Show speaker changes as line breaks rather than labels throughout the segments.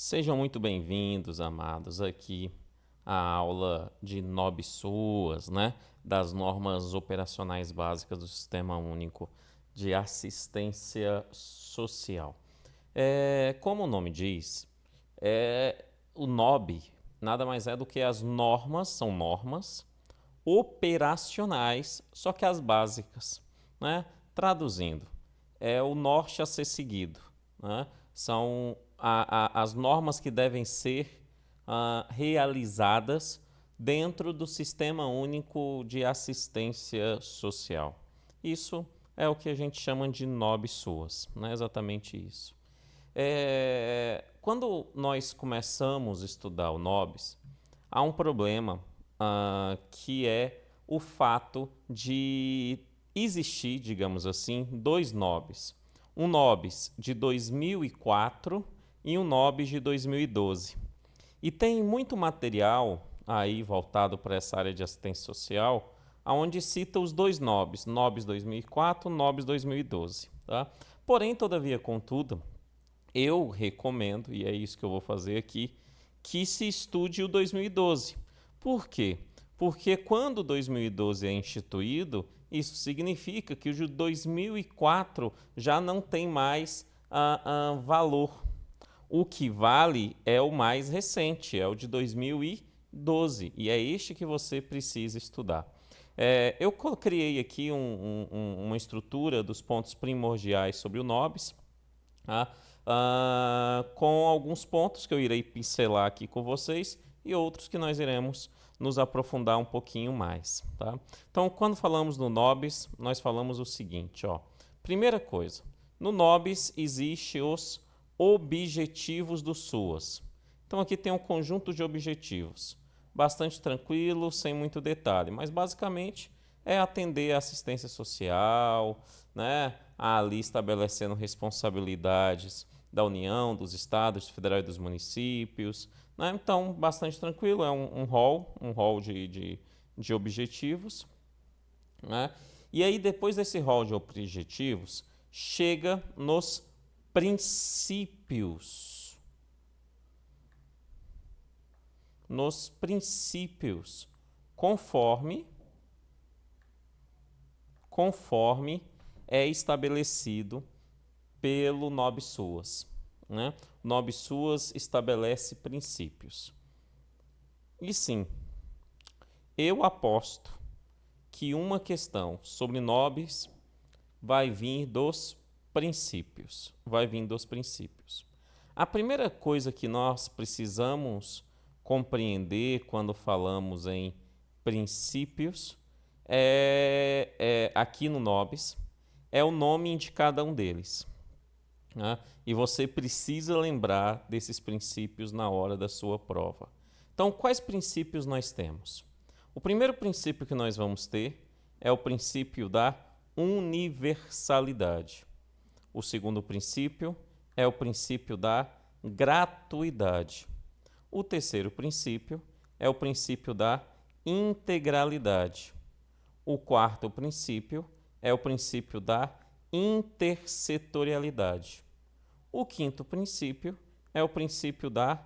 Sejam muito bem-vindos, amados, aqui à aula de NOB SUAS, né? Das normas operacionais básicas do Sistema Único de Assistência Social. Como o nome diz, o NOB nada mais é do que as normas, são normas operacionais, só que as básicas, né? Traduzindo, é o norte a ser seguido, né? São as normas que devem ser realizadas dentro do Sistema Único de Assistência Social. Isso é o que a gente chama de NOB-SUAS, não é exatamente isso. Quando nós começamos a estudar o NOBs, há um problema que é o fato de existir, digamos assim, dois NOBs. Um NOBs de 2004 e um NOBs de 2012. E tem muito material aí voltado para essa área de assistência social, onde cita os dois NOBs, NOBs 2004 e NOBs 2012. Tá? Porém, todavia, contudo, eu recomendo, e é isso que eu vou fazer aqui, que se estude o 2012. Por quê? Porque quando o 2012 é instituído, isso significa que o de 2004 já não tem mais valor. O que vale é o mais recente, é o de 2012, e é este que você precisa estudar. Eu criei aqui uma estrutura dos pontos primordiais sobre o NOBs, tá? Com alguns pontos que eu irei pincelar aqui com vocês e outros que nós iremos nos aprofundar um pouquinho mais. Tá? Então, quando falamos no NOBs, nós falamos o seguinte. Primeira coisa, no NOBs existe os objetivos do SUAS. Então, aqui tem um conjunto de objetivos, bastante tranquilo, sem muito detalhe, mas basicamente é atender a assistência social, né? Ali estabelecendo responsabilidades da União, dos estados, federal e dos municípios. Né? Então, bastante tranquilo, é um hall de objetivos. Né? E aí, depois desse hall de objetivos, chega nos princípios. Nos princípios, conforme é estabelecido pelo NOB-SUAS. Né? O NOB-SUAS estabelece princípios. E sim, eu aposto que uma questão sobre NOBs vai vir dos princípios. A primeira coisa que nós precisamos compreender quando falamos em princípios aqui no NOBs é o nome de cada um deles. Né? E você precisa lembrar desses princípios na hora da sua prova. Então, quais princípios nós temos? O primeiro princípio que nós vamos ter é o princípio da universalidade. O segundo princípio é o princípio da gratuidade. O terceiro princípio é o princípio da integralidade. O quarto princípio é o princípio da intersetorialidade. O quinto princípio é o princípio da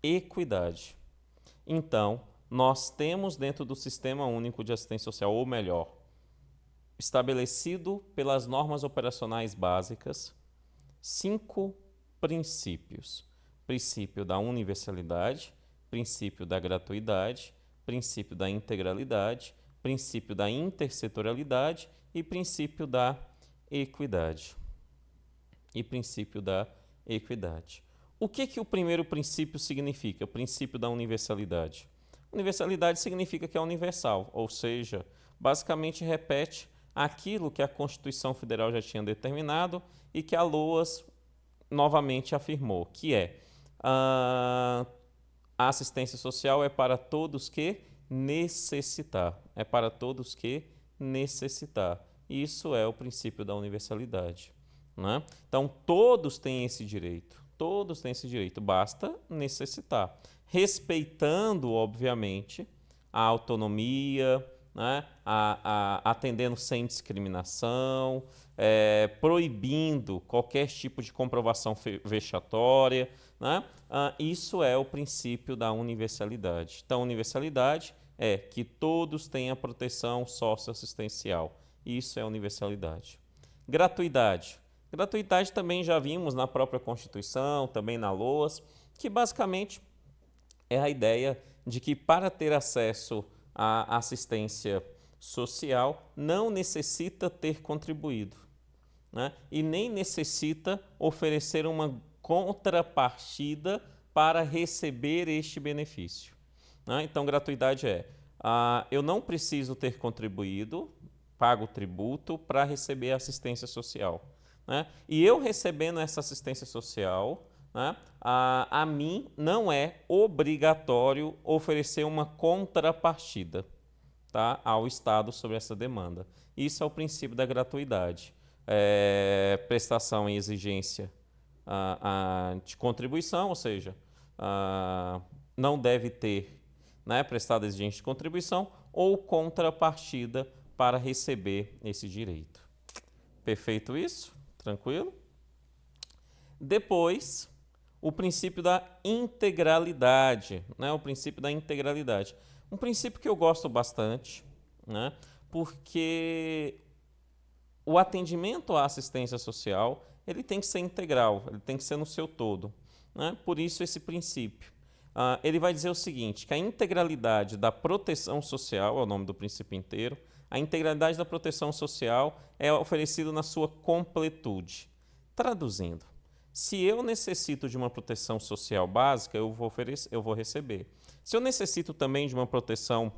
equidade. Então, nós temos dentro do Sistema Único de Assistência Social, ou melhor, estabelecido pelas normas operacionais básicas, 5 princípios. Princípio da universalidade, princípio da gratuidade, princípio da integralidade, princípio da intersetorialidade e princípio da equidade. O que o primeiro princípio significa? O princípio da universalidade. Universalidade significa que é universal, ou seja, basicamente repete aquilo que a Constituição Federal já tinha determinado e que a LOAS novamente afirmou, que a assistência social é para todos que necessitar. Isso é o princípio da universalidade. Né? Então, todos têm esse direito. Basta necessitar. Respeitando, obviamente, a autonomia, né, atendendo sem discriminação, proibindo qualquer tipo de comprovação vexatória, né? Isso é o princípio da universalidade. Então, universalidade é que todos tenham proteção socioassistencial. Isso é universalidade. Gratuidade. Gratuidade também já vimos na própria Constituição, também na LOAS, que basicamente é a ideia de que para ter acesso à assistência social não necessita ter contribuído, né? E nem necessita oferecer uma contrapartida para receber este benefício, né? Então, gratuidade eu não preciso ter contribuído, pago tributo para receber assistência social, né? E eu recebendo essa assistência social, né, a mim não é obrigatório oferecer uma contrapartida, tá, ao Estado sobre essa demanda. Isso é o princípio da gratuidade. Prestação e exigência de contribuição, ou seja, não deve ter, né, prestado exigência de contribuição ou contrapartida para receber esse direito. Perfeito isso? Tranquilo? Depois, o princípio da integralidade, né? O princípio da integralidade. Um princípio que eu gosto bastante, né? Porque o atendimento à assistência social, ele tem que ser integral, ele tem que ser no seu todo, né? Por isso esse princípio. Ele vai dizer o seguinte, que a integralidade da proteção social, é o nome do princípio inteiro, a integralidade da proteção social é oferecida na sua completude. Traduzindo, se eu necessito de uma proteção social básica, eu vou receber. Se eu necessito também de uma proteção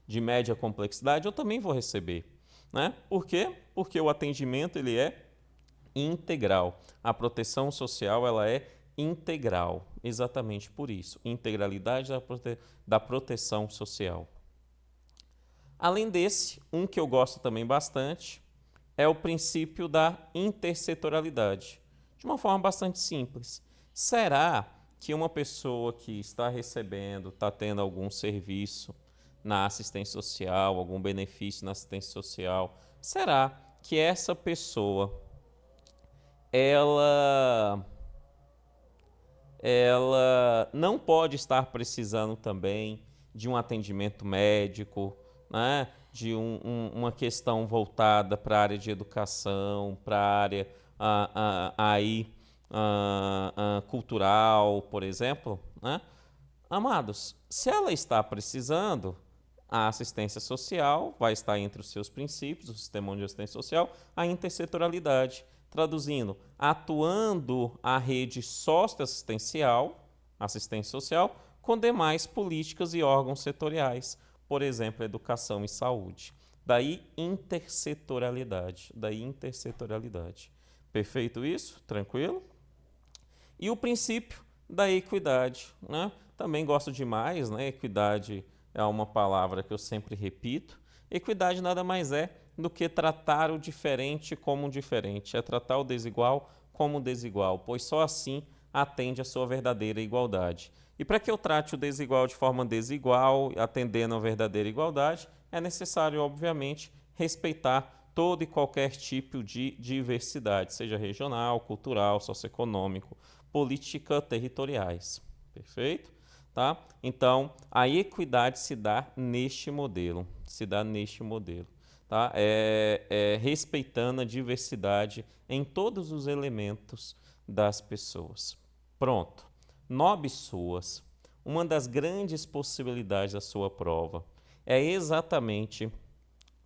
de média complexidade, eu também vou receber, né? Por quê? Porque o atendimento ele é integral. A proteção social ela é integral, exatamente por isso. Integralidade da proteção social. Além desse, um que eu gosto também bastante é o princípio da intersetorialidade. De uma forma bastante simples. Será que uma pessoa que está recebendo, está tendo algum serviço na assistência social, algum benefício na assistência social, será que essa pessoa ela não pode estar precisando também de um atendimento médico, né? De uma questão voltada para a área de educação, para a área cultural, por exemplo, né? Amados, se ela está precisando, a assistência social vai estar entre os seus princípios, o sistema de assistência social, a intersetorialidade. Traduzindo, atuando a rede socioassistencial, assistência social, com demais políticas e órgãos setoriais, por exemplo, educação e saúde. Daí intersetorialidade. Perfeito isso? Tranquilo? E o princípio da equidade, né? Também gosto demais, né? Equidade é uma palavra que eu sempre repito. Equidade nada mais é do que tratar o diferente como diferente, é tratar o desigual como desigual, pois só assim atende à sua verdadeira igualdade. E para que eu trate o desigual de forma desigual, atendendo à verdadeira igualdade, é necessário, obviamente, respeitar todo e qualquer tipo de diversidade, seja regional, cultural, socioeconômico, política, territoriais. Perfeito? Tá? Então, a equidade se dá neste modelo. Tá? Respeitando a diversidade em todos os elementos das pessoas. Pronto. Nobis suas. Uma das grandes possibilidades da sua prova é exatamente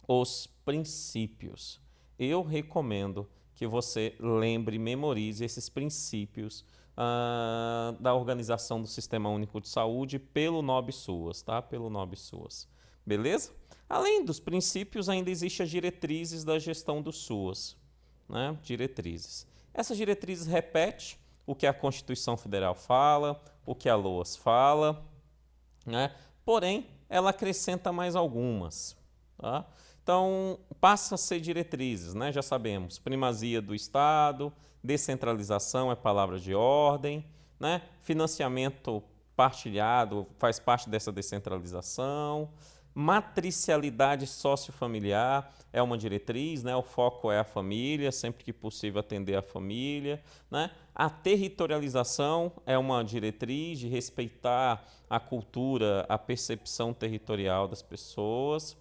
os princípios. Eu recomendo que você lembre e memorize esses princípios da organização do Sistema Único de Saúde pelo Nobis suas, tá? Pelo Nobis suas. Beleza? Além dos princípios, ainda existem as diretrizes da gestão do SUAS, né? Diretrizes. Essas diretrizes repetem o que a Constituição Federal fala, o que a LOAS fala, né? Porém, ela acrescenta mais algumas, tá? Então, passa a ser diretrizes, né? Já sabemos, primazia do Estado, descentralização é palavra de ordem, né? Financiamento partilhado faz parte dessa descentralização, Matricialidade sociofamiliar é uma diretriz, né? O foco é a família, sempre que possível atender a família, né? A territorialização é uma diretriz de respeitar a cultura, a percepção territorial das pessoas.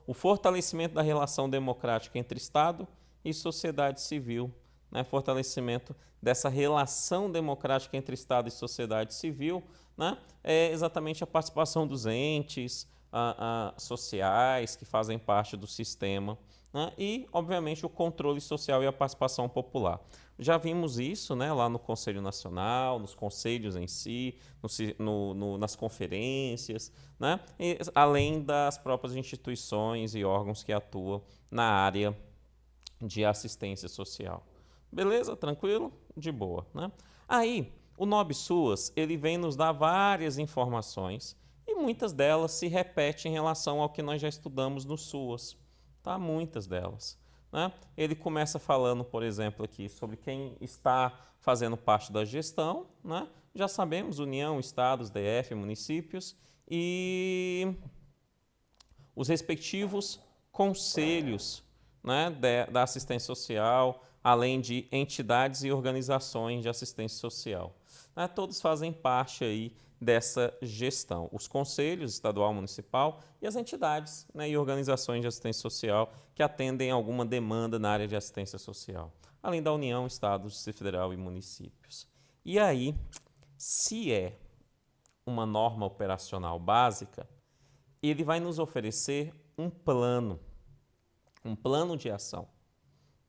O fortalecimento da relação democrática entre Estado e sociedade civil, né? Fortalecimento dessa relação democrática entre Estado e sociedade civil, né? É exatamente a participação dos entes sociais que fazem parte do sistema, né? E, obviamente, o controle social e a participação popular. Já vimos isso, né, lá no Conselho Nacional, nos conselhos em si, nas conferências, né, e, além das próprias instituições e órgãos que atuam na área de assistência social. Beleza? Tranquilo? De boa, né? Aí, o NOB-SUAS, ele vem nos dar várias informações e muitas delas se repetem em relação ao que nós já estudamos no SUAS, tá? Muitas delas, né? Ele começa falando, por exemplo, aqui sobre quem está fazendo parte da gestão, né? Já sabemos, União, Estados, DF, municípios e os respectivos conselhos, né, da assistência social, além de entidades e organizações de assistência social. Né, todos fazem parte aí dessa gestão. Os conselhos estadual, municipal e as entidades, né, e organizações de assistência social que atendem alguma demanda na área de assistência social, além da União, Estados, Distrito Federal e municípios. E aí, se é uma norma operacional básica, ele vai nos oferecer um plano de ação,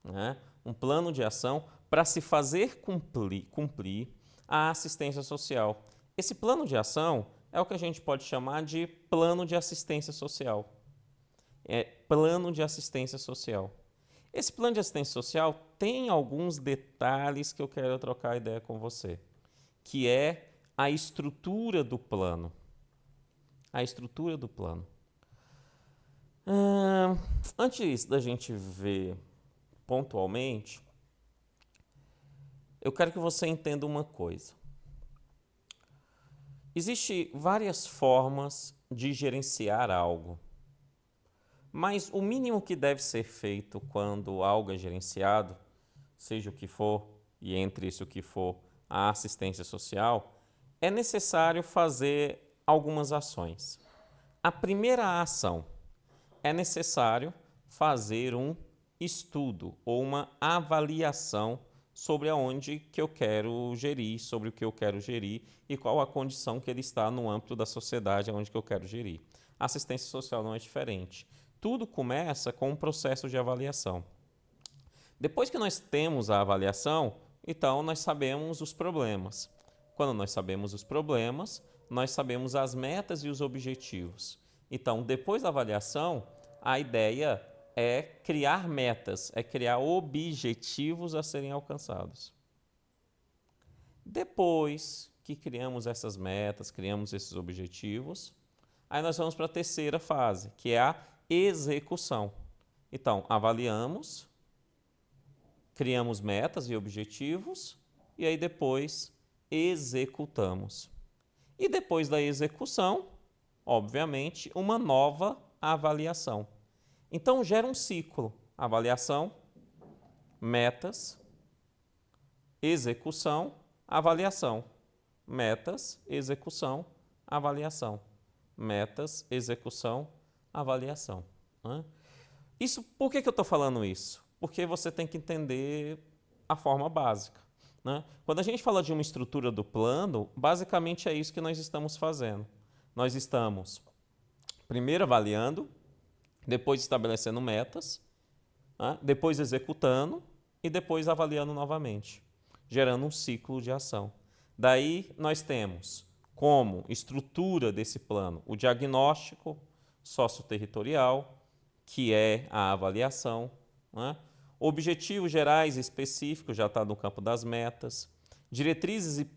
né? Um plano de ação para se fazer cumprir a assistência social. Esse plano de ação é o que a gente pode chamar de plano de assistência social. É plano de assistência social. Esse plano de assistência social tem alguns detalhes que eu quero trocar ideia com você, que é a estrutura do plano. A estrutura do plano. Antes da gente ver pontualmente, eu quero que você entenda uma coisa. Existem várias formas de gerenciar algo, mas o mínimo que deve ser feito quando algo é gerenciado, seja o que for, e entre isso o que for, a assistência social, é necessário fazer algumas ações. A primeira ação é necessário fazer um estudo ou uma avaliação sobre aonde que eu quero gerir, sobre o que eu quero gerir e qual a condição que ele está no âmbito da sociedade aonde que eu quero gerir. A assistência social não é diferente. Tudo começa com um processo de avaliação. Depois que nós temos a avaliação, então nós sabemos os problemas. Quando nós sabemos os problemas, nós sabemos as metas e os objetivos. Então, depois da avaliação, a ideia é criar metas, é criar objetivos a serem alcançados. Depois que criamos essas metas, criamos esses objetivos, aí nós vamos para a terceira fase, que é a execução. Então, avaliamos, criamos metas e objetivos, e aí depois executamos. E depois da execução, obviamente, uma nova avaliação. Então, gera um ciclo. Avaliação, metas, execução, avaliação. Metas, execução, avaliação. Metas, execução, avaliação. Isso, por que eu estou falando isso? Porque você tem que entender a forma básica. Quando a gente fala de uma estrutura do plano, basicamente é isso que nós estamos fazendo. Nós estamos primeiro avaliando, depois estabelecendo metas, depois executando e depois avaliando novamente, gerando um ciclo de ação. Daí nós temos como estrutura desse plano o diagnóstico socioterritorial, que é a avaliação, objetivos gerais e específicos já está no campo das metas, diretrizes e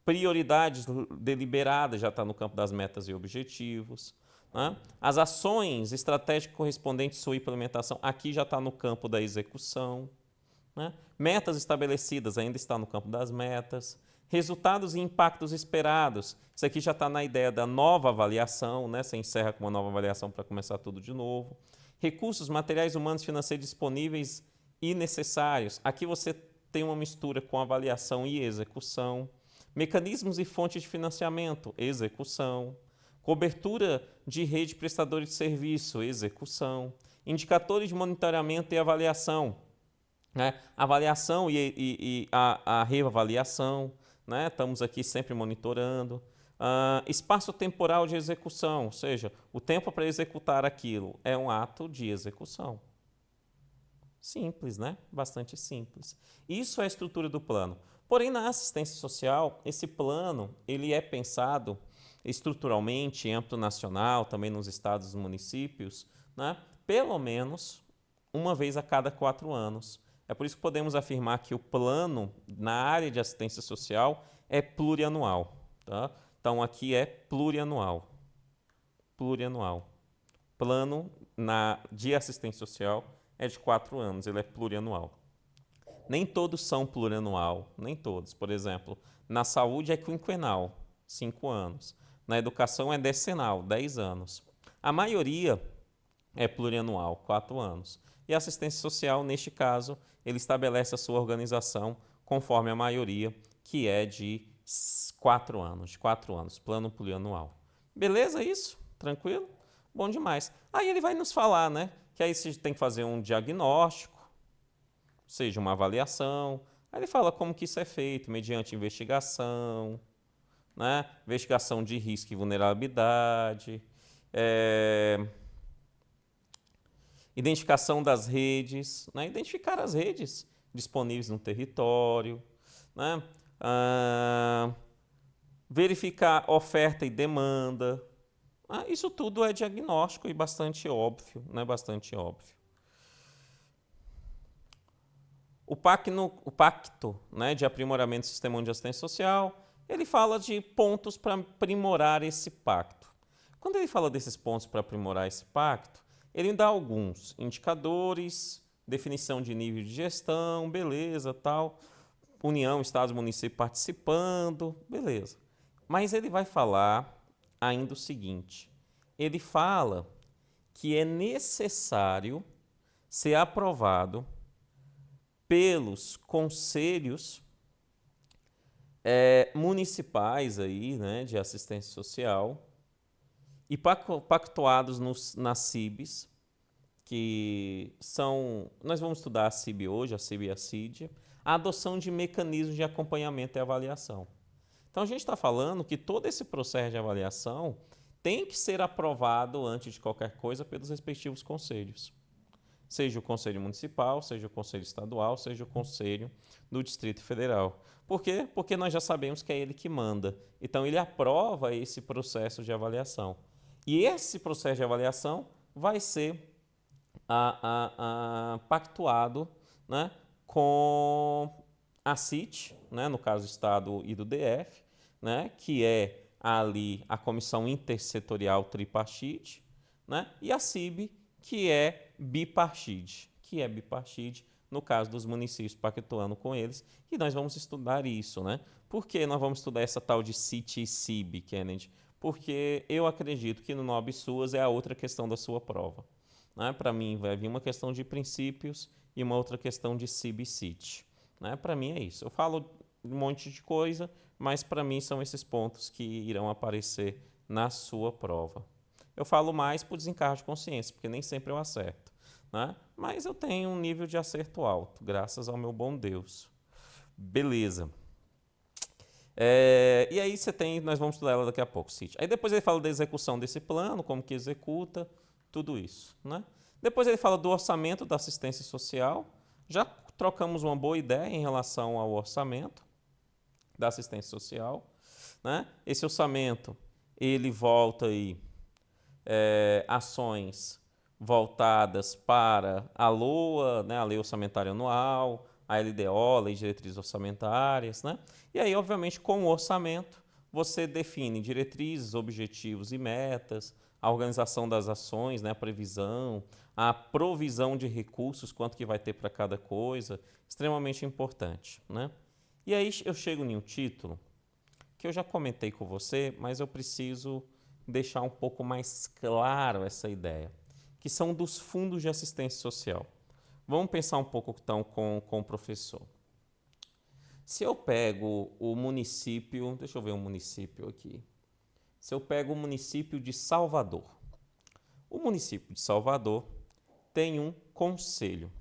prioridades deliberadas já está no campo das metas e objetivos, as ações estratégicas correspondentes à sua implementação aqui já está no campo da execução, né? Metas estabelecidas, ainda está no campo das metas. Resultados e impactos esperados. Isso aqui já está na ideia da nova avaliação, né? Você encerra com uma nova avaliação para começar tudo de novo. Recursos materiais, humanos, financeiros disponíveis e necessários. Aqui você tem uma mistura com avaliação e execução. Mecanismos e fontes de financiamento, execução. Cobertura de rede prestadores de serviço, execução. Indicadores de monitoramento e avaliação, né? Avaliação e a reavaliação, né? Estamos aqui sempre monitorando. Espaço temporal de execução, ou seja, o tempo para executar aquilo é um ato de execução. Simples, né? Bastante simples. Isso é a estrutura do plano. Porém, na assistência social, esse plano ele é pensado estruturalmente em âmbito nacional, também nos estados e municípios, né? Pelo menos uma vez a cada 4 anos. É por isso que podemos afirmar que o plano na área de assistência social é plurianual. Tá? Então, aqui é plurianual. Plurianual. Plano de assistência social é de 4 anos, ele é plurianual. Nem todos são plurianual, nem todos. Por exemplo, na saúde é quinquenal, 5 anos. Na educação é decenal, 10 anos. A maioria é plurianual, 4 anos. E a assistência social, neste caso, ele estabelece a sua organização conforme a maioria, que é de 4 anos, plano plurianual. Beleza isso? Tranquilo? Bom demais. Aí ele vai nos falar, né, que aí você tem que fazer um diagnóstico, seja uma avaliação. Aí ele fala como que isso é feito, mediante investigação, né, investigação de risco e vulnerabilidade, identificação das redes, né? Identificar as redes disponíveis no território, né? Verificar oferta e demanda. Isso tudo é diagnóstico e bastante óbvio, né? Bastante óbvio. O pacto, né, de aprimoramento do sistema de assistência social, ele fala de pontos para aprimorar esse pacto. Quando ele fala desses pontos para aprimorar esse pacto, ele dá alguns indicadores, definição de nível de gestão, beleza, tal, União, Estados, municípios participando, beleza. Mas ele vai falar ainda o seguinte, ele fala que é necessário ser aprovado pelos conselhos municipais aí, né, de assistência social e pactuados nas CIBs, que são... Nós vamos estudar a CIB hoje, a CIB e a CID, a adoção de mecanismos de acompanhamento e avaliação. Então, a gente está falando que todo esse processo de avaliação tem que ser aprovado, antes de qualquer coisa, pelos respectivos conselhos. Seja o Conselho Municipal, seja o Conselho Estadual, seja o Conselho do Distrito Federal. Por quê? Porque nós já sabemos que é ele que manda. Então, ele aprova esse processo de avaliação. E esse processo de avaliação vai ser pactuado, né, com a CIT, né, no caso do Estado e do DF, né, que é ali a Comissão Intersetorial Tripartite, né, e a CIB, que é bipartite, no caso dos municípios pactuando com eles, e nós vamos estudar isso, né? Por que nós vamos estudar essa tal de CIT e CIB, Kennedy? Porque eu acredito que no NOB SUAS é a outra questão da sua prova. Né? Para mim vai vir uma questão de princípios e uma outra questão de CIB e CIT. Né? Para mim é isso. Eu falo um monte de coisa, mas para mim são esses pontos que irão aparecer na sua prova. Eu falo mais por desencargo de consciência, porque nem sempre eu acerto. Né? Mas eu tenho um nível de acerto alto, graças ao meu bom Deus. Beleza. E aí você tem, nós vamos estudar ela daqui a pouco, CIT. Aí depois ele fala da execução desse plano, como que executa, tudo isso. Né? Depois ele fala do orçamento da assistência social. Já trocamos uma boa ideia em relação ao orçamento da assistência social. Né? Esse orçamento, ele volta aí, ações voltadas para a LOA, né, a Lei Orçamentária Anual, a LDO, Lei de Diretrizes Orçamentárias. Né? E aí, obviamente, com o orçamento, você define diretrizes, objetivos e metas, a organização das ações, né, a previsão, a provisão de recursos, quanto que vai ter para cada coisa, extremamente importante, né? E aí eu chego em um título que eu já comentei com você, mas eu preciso deixar um pouco mais claro essa ideia, que são dos fundos de assistência social. Vamos pensar um pouco então com o professor. Se eu pego o município, deixa eu ver um município aqui. Se eu pego o município de Salvador. O município de Salvador tem um conselho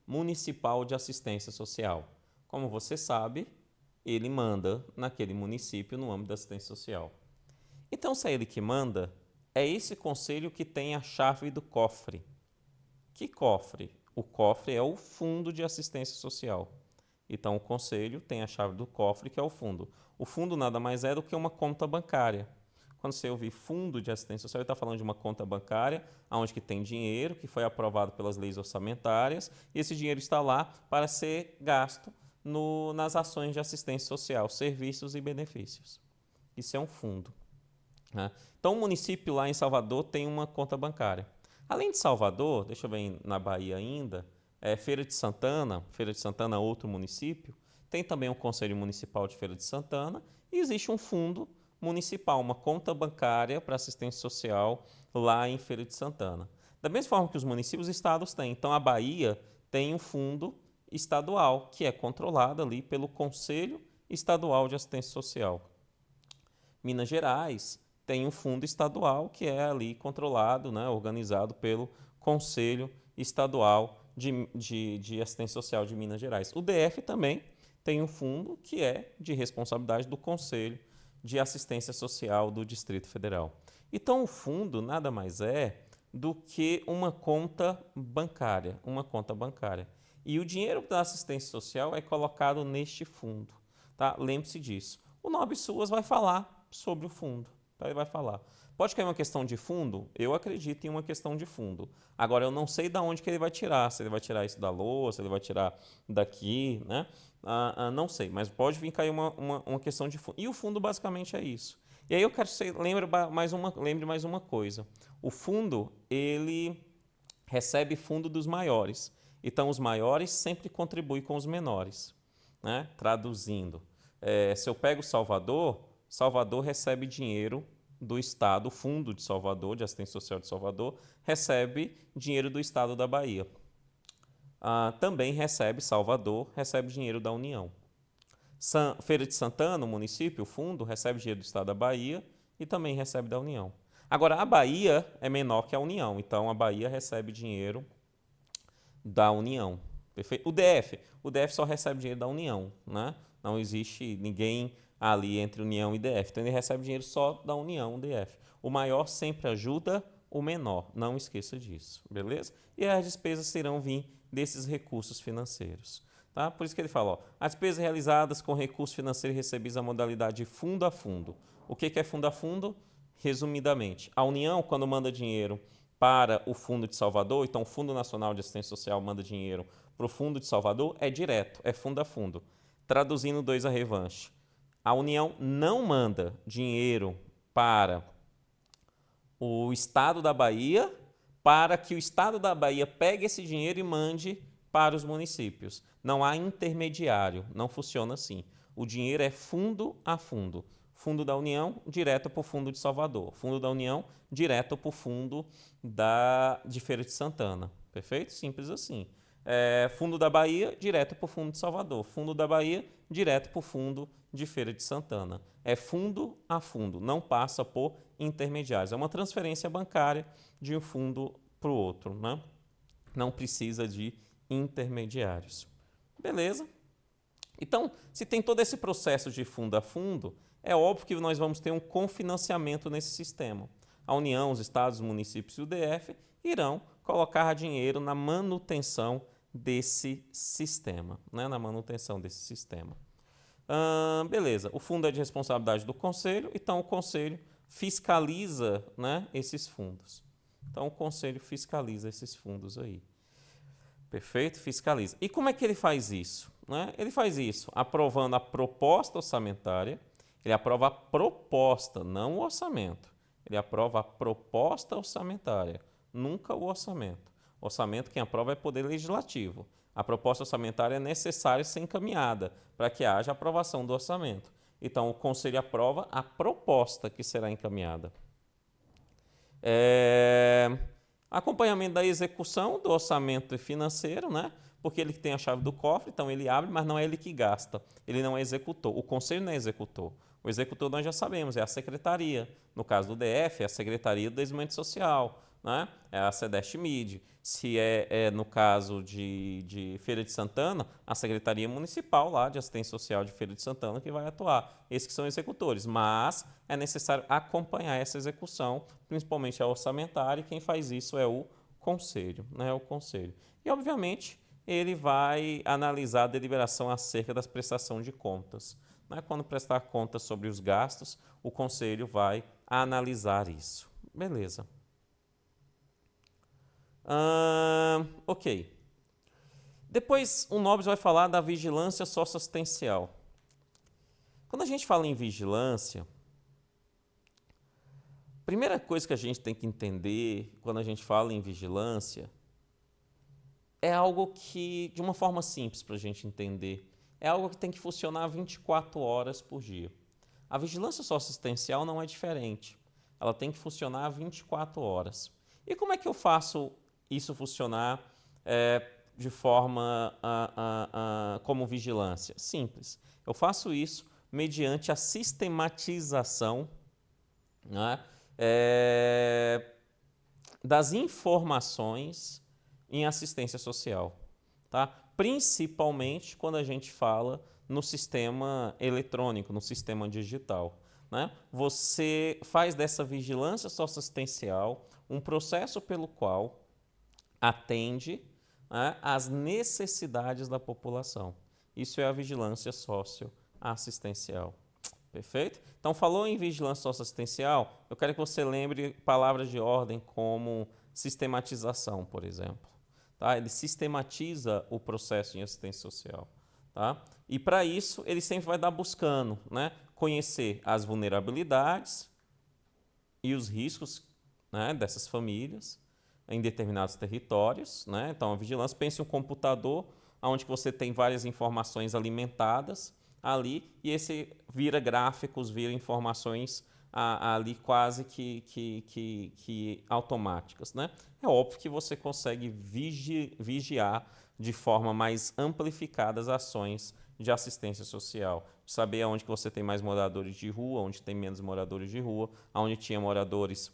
municipal de assistência social. Como você sabe, ele manda naquele município no âmbito da assistência social. Então, se é ele que manda, é esse conselho que tem a chave do cofre. Que cofre? O cofre é o fundo de assistência social. Então, o conselho tem a chave do cofre, que é o fundo. O fundo nada mais é do que uma conta bancária. Quando você ouvir fundo de assistência social, ele está falando de uma conta bancária, onde que tem dinheiro, que foi aprovado pelas leis orçamentárias, e esse dinheiro está lá para ser gasto nas ações de assistência social, serviços e benefícios. Isso é um fundo, né? Então, o município lá em Salvador tem uma conta bancária. Além de Salvador, deixa eu ver na Bahia ainda, Feira de Santana, outro município, tem também um Conselho Municipal de Feira de Santana e existe um fundo municipal, uma conta bancária para assistência social lá em Feira de Santana. Da mesma forma que os municípios, os estados têm. Então, a Bahia tem um fundo estadual, que é controlado ali pelo Conselho Estadual de Assistência Social. Minas Gerais tem um fundo estadual que é ali controlado, né, organizado pelo Conselho Estadual de Assistência Social de Minas Gerais. O DF também tem um fundo que é de responsabilidade do Conselho de Assistência Social do Distrito Federal. Então, o fundo nada mais é do que uma conta bancária, E o dinheiro da assistência social é colocado neste fundo, tá? Lembre-se disso. O Nobre Suas vai falar sobre o fundo, tá? Ele vai falar. Pode cair uma questão de fundo? Eu acredito em uma questão de fundo. Agora, eu não sei de onde que ele vai tirar. Se ele vai tirar isso da LOA, se ele vai tirar daqui, né? Não sei, mas pode vir cair uma questão de fundo. E o fundo basicamente é isso. E aí eu quero que você lembre mais uma coisa. O fundo, ele recebe fundo dos maiores. Então, os maiores sempre contribuem com os menores, né? Traduzindo, se eu pego Salvador, Salvador recebe dinheiro do Estado, o Fundo de Salvador, de Assistência Social de Salvador, recebe dinheiro do Estado da Bahia. Também Salvador recebe dinheiro da União. Feira de Santana, o município, o fundo, recebe dinheiro do Estado da Bahia e também recebe da União. Agora, a Bahia é menor que a União, então a Bahia recebe dinheiro da União. Perfeito? O DF só recebe dinheiro da União, né? Não existe ninguém ali entre União e DF. Então ele recebe dinheiro só da União, o DF. O maior sempre ajuda o menor, não esqueça disso, beleza? E as despesas terão vir desses recursos financeiros. Tá? Por isso que ele fala, as despesas realizadas com recursos financeiros recebidos à modalidade fundo a fundo. O que é fundo a fundo? Resumidamente, a União, quando manda dinheiro para o Fundo de Salvador, então o Fundo Nacional de Assistência Social manda dinheiro para o Fundo de Salvador, é direto, é fundo a fundo. Traduzindo dois a revanche. A União não manda dinheiro para o Estado da Bahia para que o Estado da Bahia pegue esse dinheiro e mande para os municípios. Não há intermediário, não funciona assim. O dinheiro é fundo a fundo. Fundo da União, direto para o Fundo de Salvador. Fundo da União, direto para o Fundo de Feira de Santana. Perfeito? Simples assim. Fundo da Bahia, direto para o Fundo de Salvador. Fundo da Bahia, direto para o Fundo de Feira de Santana. É fundo a fundo, não passa por intermediários. É uma transferência bancária de um fundo para o outro, né? Não precisa de intermediários. Beleza? Então, se tem todo esse processo de fundo a fundo, é óbvio que nós vamos ter um confinanciamento nesse sistema. A União, os estados, os municípios e o DF irão colocar dinheiro na manutenção desse sistema, né? Beleza, o fundo é de responsabilidade do Conselho, então o Conselho fiscaliza, né, esses fundos. Então o Conselho fiscaliza esses fundos aí. Perfeito? Fiscaliza. E como é que ele faz isso? Né? Ele faz isso aprovando a proposta orçamentária. Ele aprova a proposta, não o orçamento. Ele aprova a proposta orçamentária, nunca o orçamento. O orçamento quem aprova é poder legislativo. A proposta orçamentária é necessária ser encaminhada para que haja aprovação do orçamento. Então, o Conselho aprova a proposta que será encaminhada. Acompanhamento da execução do orçamento financeiro, né? Porque ele tem a chave do cofre, então ele abre, mas não é ele que gasta. Ele não é executor. O Conselho não é executor. O executor nós já sabemos, é a Secretaria. No caso do DF, é a Secretaria do Desenvolvimento Social, né? É a SEDEST-MID. Se no caso de Feira de Santana, a Secretaria Municipal lá de Assistência Social de Feira de Santana que vai atuar. Esses que são executores. Mas é necessário acompanhar essa execução, principalmente a orçamentária, e quem faz isso é o Conselho, né? O Conselho. E, obviamente, ele vai analisar a deliberação acerca das prestações de contas. Né? Quando prestar contas sobre os gastos, o Conselho vai analisar isso. Beleza. Ok. Depois, o Nobis vai falar da vigilância socioassistencial. Quando a gente fala em vigilância, a primeira coisa que a gente tem que entender quando a gente fala em vigilância é algo que, de uma forma simples para a gente entender, é algo que tem que funcionar 24 horas por dia. A vigilância socioassistencial não é diferente. Ela tem que funcionar 24 horas. E como é que eu faço isso funcionar de forma como vigilância? Simples. Eu faço isso mediante a sistematização, né, das informações em assistência social, tá? Principalmente quando a gente fala no sistema eletrônico, no sistema digital, né? Você faz dessa vigilância socioassistencial um processo pelo qual atende, né, às necessidades da população. Isso é a vigilância socioassistencial. Perfeito? Então, falou em vigilância socioassistencial, eu quero que você lembre palavras de ordem como sistematização, por exemplo. Tá? Ele sistematiza o processo de assistência social. Tá? E para isso, ele sempre vai estar buscando, né, conhecer as vulnerabilidades e os riscos, né, dessas famílias em determinados territórios. Né? Então, a vigilância, pense em um computador onde você tem várias informações alimentadas ali e esse vira gráficos, vira informações ali quase que automáticas. Né? É óbvio que você consegue vigiar de forma mais amplificada as ações de assistência social, saber aonde que você tem mais moradores de rua, onde tem menos moradores de rua, aonde tinha moradores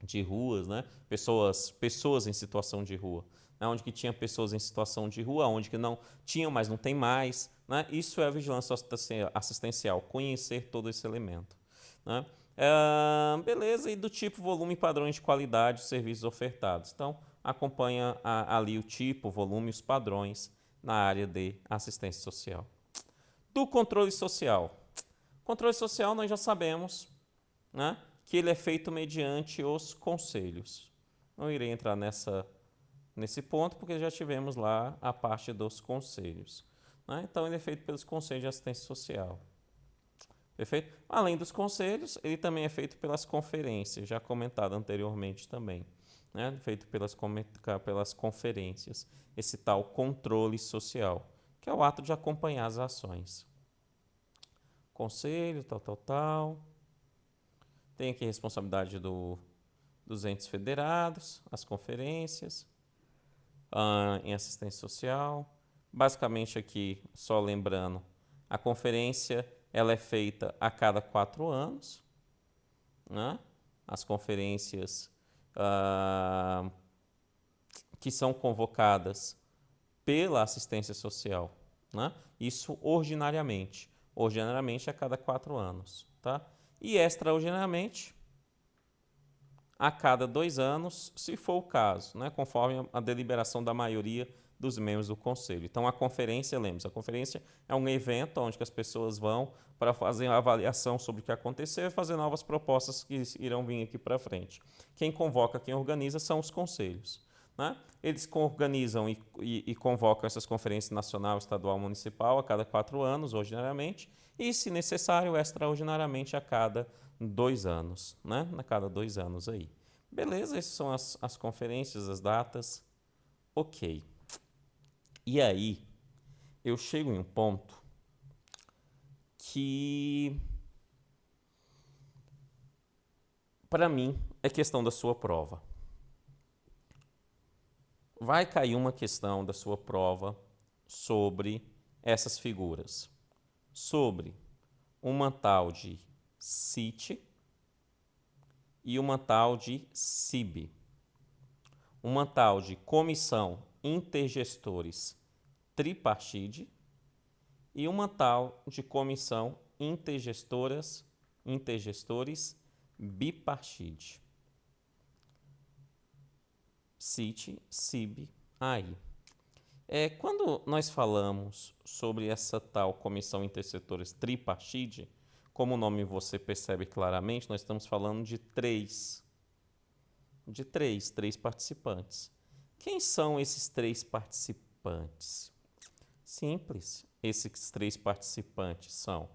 de ruas, né? pessoas em situação de rua, né? Onde que tinha pessoas em situação de rua, onde que não tinham, mas não tem mais, né? Isso é a vigilância assistencial, conhecer todo esse elemento, né? Beleza, e do tipo, volume e padrões de qualidade dos serviços ofertados. Então, acompanha ali o tipo, o volume e os padrões na área de assistência social. Do controle social. Controle social nós já sabemos, né, que ele é feito mediante os conselhos. Não irei entrar nesse ponto, porque já tivemos lá a parte dos conselhos. Né? Então, ele é feito pelos conselhos de assistência social. Perfeito? Além dos conselhos, ele também é feito pelas conferências, já comentado anteriormente também. Né? Feito pelas conferências, esse tal controle social, que é o ato de acompanhar as ações. Conselho, tal. Tem aqui a responsabilidade dos entes federados, as conferências, em assistência social. Basicamente aqui, só lembrando, a conferência ela é feita a cada 4 anos. Né? As conferências que são convocadas pela assistência social. Né? Isso ordinariamente a cada 4 anos. Tá? E extraordinariamente a cada 2 anos, se for o caso, né? Conforme a deliberação da maioria dos membros do conselho. Então, a conferência, lembre-se, a conferência é um evento onde as pessoas vão para fazer uma avaliação sobre o que aconteceu e fazer novas propostas que irão vir aqui para frente. Quem convoca, quem organiza são os conselhos. Né? Eles organizam e convocam essas conferências nacional, estadual, municipal a cada 4 anos, ordinariamente, e, se necessário, extraordinariamente a cada 2 anos, né? A cada 2 anos aí. Beleza, essas são as conferências, as datas. Ok. E aí, eu chego em um ponto que, para mim, é questão da sua prova. Vai cair uma questão da sua prova sobre essas figuras. Sobre uma tal de CIT e uma tal de CIB. Uma tal de Comissão Intergestores Tripartite e uma tal de Comissão Intergestores Bipartite. CIT, CIB, aí. Quando nós falamos sobre essa tal Comissão Intersetores Tripartite, como o nome você percebe claramente, nós estamos falando de três participantes. Quem são esses 3 participantes? Simples. Esses 3 participantes são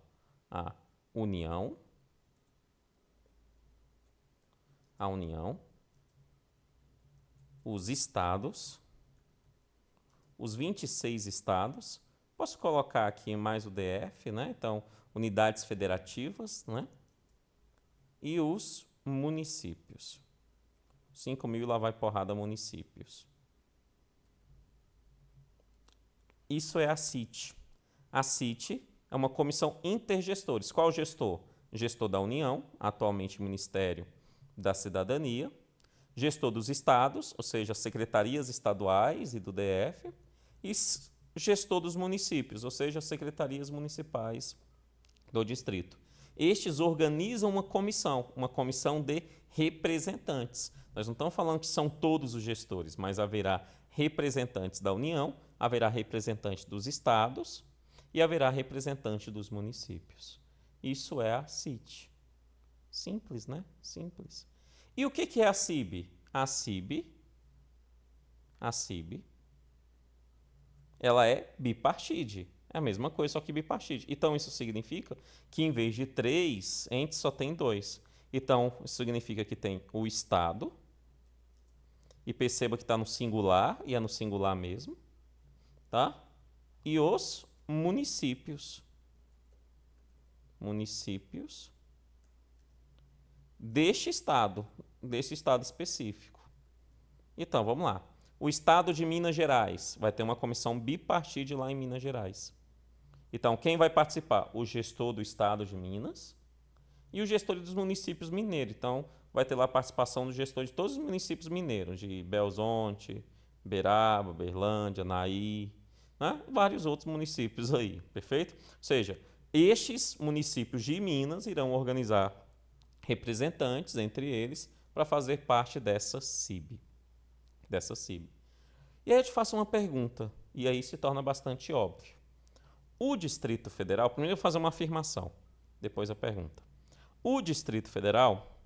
a União, os estados, os 26 estados, posso colocar aqui mais o DF, né? Então, unidades federativas, né? E os municípios. 5.000 lá vai porrada municípios. Isso é a CIT. A CIT é uma comissão intergestores. Qual gestor? Gestor da União, atualmente Ministério da Cidadania, gestor dos estados, ou seja, secretarias estaduais e do DF, e gestor dos municípios, ou seja, secretarias municipais do distrito. Estes organizam uma comissão de representantes. Nós não estamos falando que são todos os gestores, mas haverá representantes da União, haverá representante dos estados e haverá representante dos municípios. Isso é a CIT. Simples, né? Simples. E o que é a CIB? A CIB, ela é bipartite. É a mesma coisa, só que bipartite. Então, isso significa que em vez de 3 entes, só tem 2. Então, isso significa que tem o Estado, e perceba que está no singular, e é no singular mesmo, tá? E os municípios. Municípios deste estado específico. Então, vamos lá. O estado de Minas Gerais vai ter uma comissão bipartite lá em Minas Gerais. Então, quem vai participar? O gestor do estado de Minas e o gestor dos municípios mineiros. Então, vai ter lá a participação do gestor de todos os municípios mineiros, de Belzonte, Beraba, Berlândia, Naí, né? Vários outros municípios aí, perfeito? Ou seja, estes municípios de Minas irão organizar representantes entre eles para fazer parte dessa CIB. E aí eu te faço uma pergunta, e aí se torna bastante óbvio. O Distrito Federal, primeiro eu vou fazer uma afirmação, depois a pergunta. O Distrito Federal,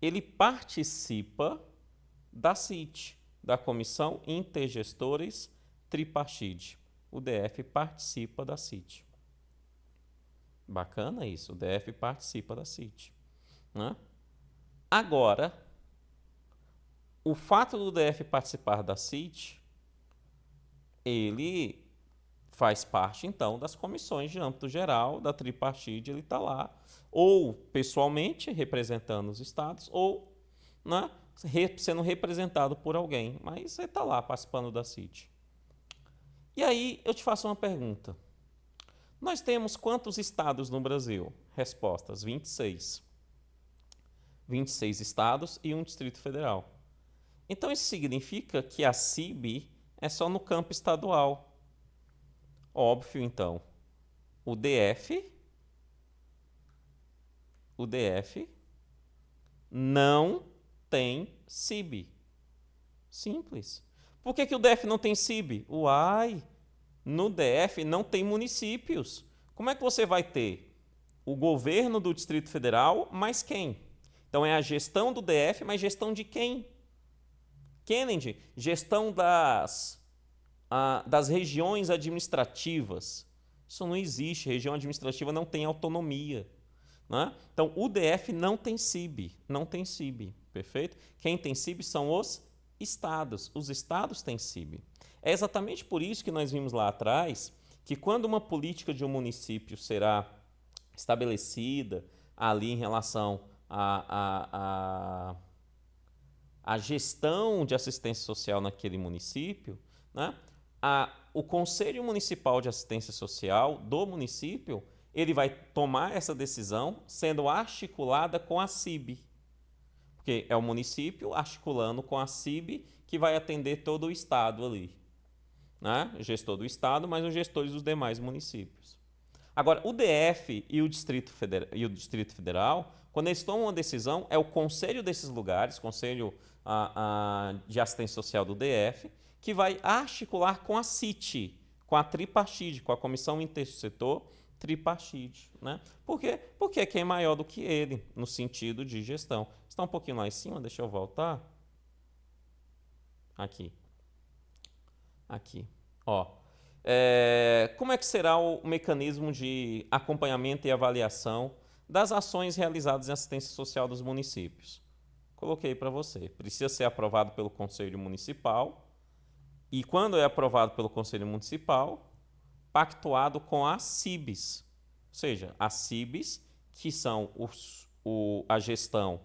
ele participa da CIT, da Comissão Intergestores Tripartite. O DF participa da CIT. Bacana isso, o DF participa da CIT. Né? Agora, o fato do DF participar da CIT, ele faz parte, então, das comissões de âmbito geral da tripartite, ele está lá, ou pessoalmente representando os estados, ou, né, sendo representado por alguém, mas ele está lá participando da CIT. E aí eu te faço uma pergunta. Nós temos quantos estados no Brasil? Respostas: 26. 26 estados e um Distrito Federal. Então isso significa que a CIB é só no campo estadual. Óbvio, então, o DF não tem CIB. Simples. Por que o DF não tem CIB? Uai, no DF não tem municípios. Como é que você vai ter o governo do Distrito Federal, mais quem? Então é a gestão do DF, mas gestão de quem? Kennedy, gestão das regiões administrativas. Isso não existe. Região administrativa não tem autonomia. Né? Então, o DF não tem CIB, perfeito? Quem tem CIB são os estados. Os estados têm CIB. É exatamente por isso que nós vimos lá atrás que quando uma política de um município será estabelecida ali em relação à gestão de assistência social naquele município, né? O Conselho Municipal de Assistência Social do município ele vai tomar essa decisão sendo articulada com a CIB, porque é o município articulando com a CIB que vai atender todo o estado ali, né? O gestor do estado, mas os gestores dos demais municípios. Agora, o DF e o Distrito Federal, quando eles tomam uma decisão, é o conselho desses lugares, Conselho de Assistência Social do DF, que vai articular com a CIT, com a tripartite, com a Comissão Intersetor Tripartite. Né? Por quê? Porque é quem é maior do que ele, no sentido de gestão. Está um pouquinho lá em cima, deixa eu voltar. Aqui. Ó. Como é que será o mecanismo de acompanhamento e avaliação das ações realizadas em assistência social dos municípios? Coloquei para você. Precisa ser aprovado pelo Conselho Municipal e, quando é aprovado pelo Conselho Municipal, pactuado com as CIBs. Ou seja, as CIBs, que são a gestão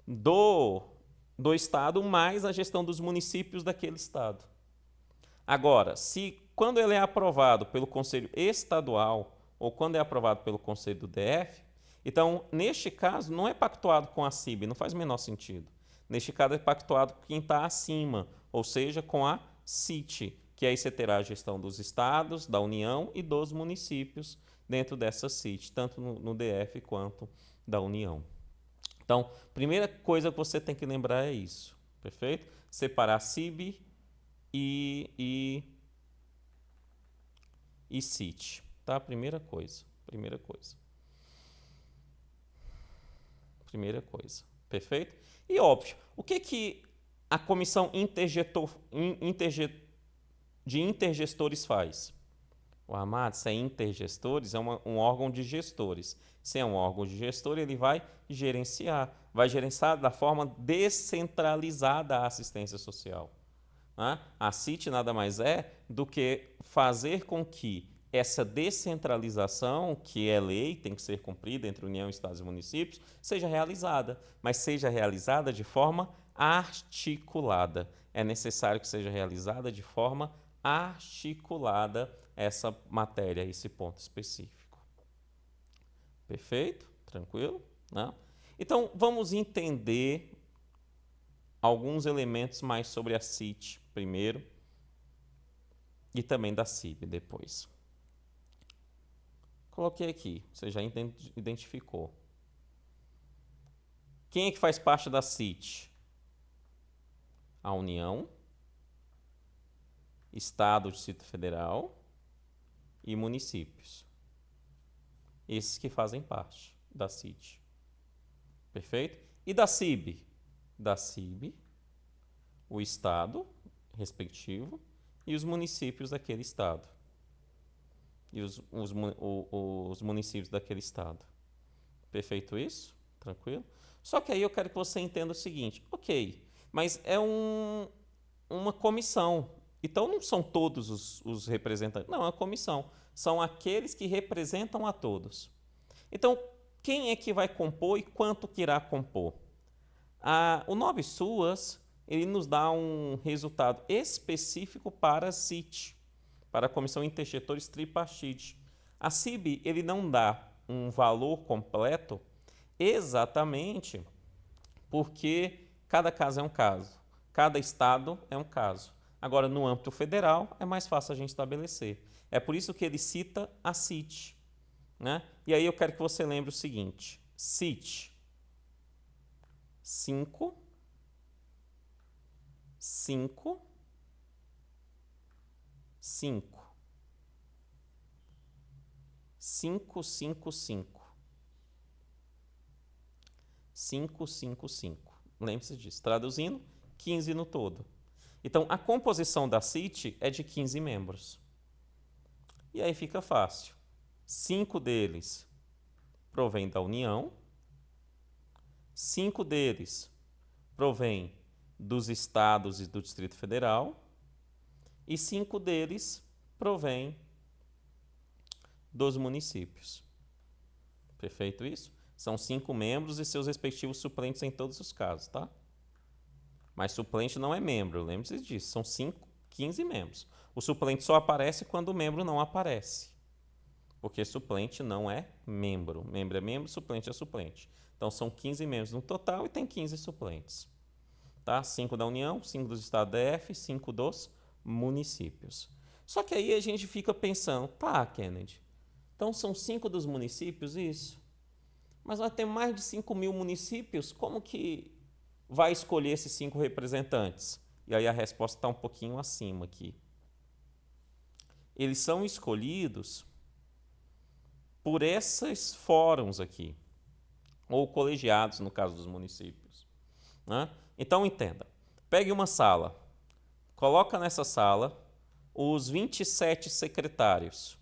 do Estado mais a gestão dos municípios daquele Estado. Agora, quando ele é aprovado pelo Conselho Estadual ou quando é aprovado pelo Conselho do DF, então, neste caso, não é pactuado com a CIB, não faz o menor sentido. Neste caso, é pactuado com quem está acima, ou seja, com a CIT, que aí você terá a gestão dos estados, da União e dos municípios dentro dessa CIT, tanto no DF quanto da União. Então, primeira coisa que você tem que lembrar é isso, perfeito? Separar CIB e CIT, tá? Primeira coisa, perfeito? E óbvio, o que a comissão de intergestores faz? O amado, se é intergestores, é um órgão de gestores. Se é um órgão de gestor, ele vai gerenciar da forma descentralizada a assistência social. Né? A CIT nada mais é do que fazer com que essa descentralização, que é lei, tem que ser cumprida entre União, Estados e municípios, seja realizada, mas seja realizada de forma articulada. É necessário que seja realizada de forma articulada essa matéria, esse ponto específico. Perfeito? Tranquilo? Não? Então, vamos entender alguns elementos mais sobre a CIT primeiro e também da CIB depois. Coloquei aqui, você já identificou. Quem é que faz parte da CIT? A União, Estado, Distrito Federal e municípios. Esses que fazem parte da CIT. Perfeito? E da CIB? Da CIB, o Estado respectivo e os municípios daquele Estado. E os municípios daquele Estado. Perfeito isso? Tranquilo? Só que aí eu quero que você entenda o seguinte. Ok, mas é uma comissão. Então não são todos os representantes. Não, é uma comissão. São aqueles que representam a todos. Então, quem é que vai compor e quanto que irá compor? O NOB SUAS, ele nos dá um resultado específico para a CIT, para a Comissão Intergestores Tripartite. A CIB, ele não dá um valor completo exatamente porque cada caso é um caso, cada estado é um caso. Agora, no âmbito federal, é mais fácil a gente estabelecer. É por isso que ele cita a CIT. Né? E aí eu quero que você lembre o seguinte. CIT 5 5 5 5 5 5 5 5 5. Lembre-se disso. Traduzindo, 15 no todo. Então, a composição da CIT é de 15 membros. E aí fica fácil. 5 deles provém da União, 5 deles provém dos estados e do Distrito Federal e 5 deles provém dos municípios. Perfeito isso? São 5 membros e seus respectivos suplentes em todos os casos, tá? Mas suplente não é membro, lembre-se disso. São 15 membros. O suplente só aparece quando o membro não aparece. Porque suplente não é membro. Membro é membro, suplente é suplente. Então são 15 membros no total e tem 15 suplentes. Tá? 5 da União, 5 dos estados DF, 5 dos municípios. Só que aí a gente fica pensando, tá, Kennedy, então são 5 dos municípios, isso? Mas nós temos mais de 5 mil municípios, como que vai escolher esses 5 representantes? E aí a resposta está um pouquinho acima aqui. Eles são escolhidos por esses fóruns aqui, ou colegiados, no caso dos municípios. Né? Então, entenda. Pegue uma sala, coloca nessa sala os 27 secretários.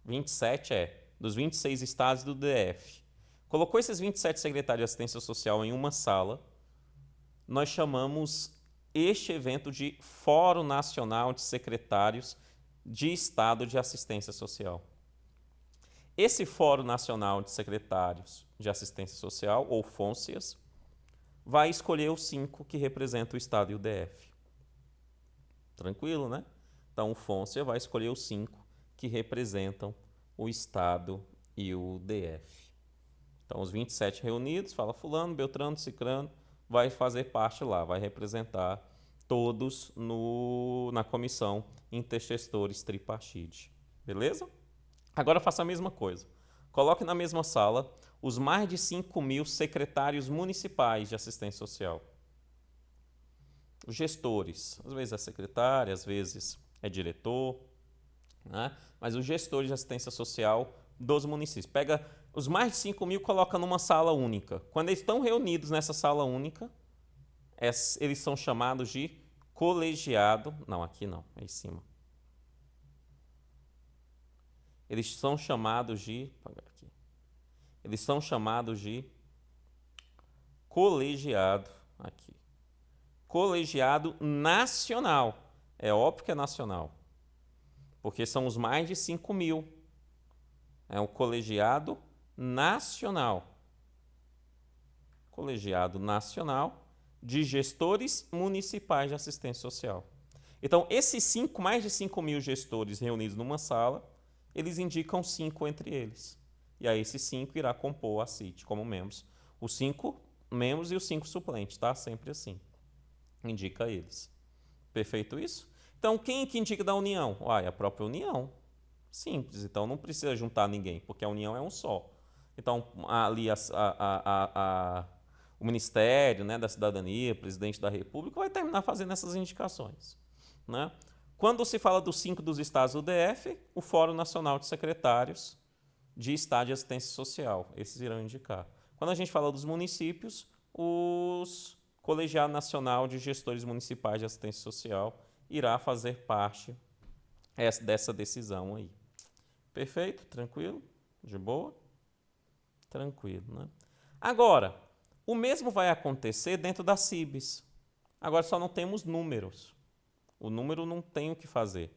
27 dos 26 estados do DF. Colocou esses 27 secretários de assistência social em uma sala, nós chamamos este evento de Fórum Nacional de Secretários de Estado de Assistência Social. Esse Fórum Nacional de Secretários de Assistência Social, ou FONSEAS, vai escolher os 5 que representam o Estado e o DF. Tranquilo, né? Então, o FONSEAS vai escolher os 5 que representam o Estado e o DF. Então, os 27 reunidos, fala fulano, beltrano, cicrano, vai fazer parte lá, vai representar todos na comissão intergestores tripartite. Beleza? Agora faça a mesma coisa. Coloque na mesma sala os mais de 5 mil secretários municipais de assistência social. Os gestores, às vezes é secretário, às vezes é diretor, né? Mas os gestores de assistência social dos municípios. Pega os mais de 5 mil e coloca numa sala única. Quando eles estão reunidos nessa sala única, eles são chamados de colegiado. Não, aqui não, é em cima. Eles são chamados de... Eles são chamados de colegiado. Aqui. Colegiado nacional. É óbvio que é nacional. Porque são os mais de 5 mil. É um colegiado nacional. Colegiado nacional de gestores municipais de assistência social. Então, esses mais de 5 mil gestores reunidos numa sala, eles indicam 5 entre eles. E aí esses 5 irá compor a CIT como membros. Os 5 membros e os 5 suplentes, tá? Sempre assim. Indica eles. Perfeito isso? Então, quem que indica da União? A própria União. Simples. Então, não precisa juntar ninguém, porque a União é um só. Então, ali o Ministério, né, da Cidadania, o Presidente da República, vai terminar fazendo essas indicações. Né? Quando se fala dos 5 dos estados do DF, o Fórum Nacional de Secretários de Estado de Assistência Social. Esses irão indicar. Quando a gente fala dos municípios, os Colegiado Nacional de Gestores Municipais de Assistência Social irá fazer parte dessa decisão aí. Perfeito? Tranquilo? De boa? Tranquilo, né? Agora, o mesmo vai acontecer dentro das CIBs. Agora só não temos números. O número não tem o que fazer.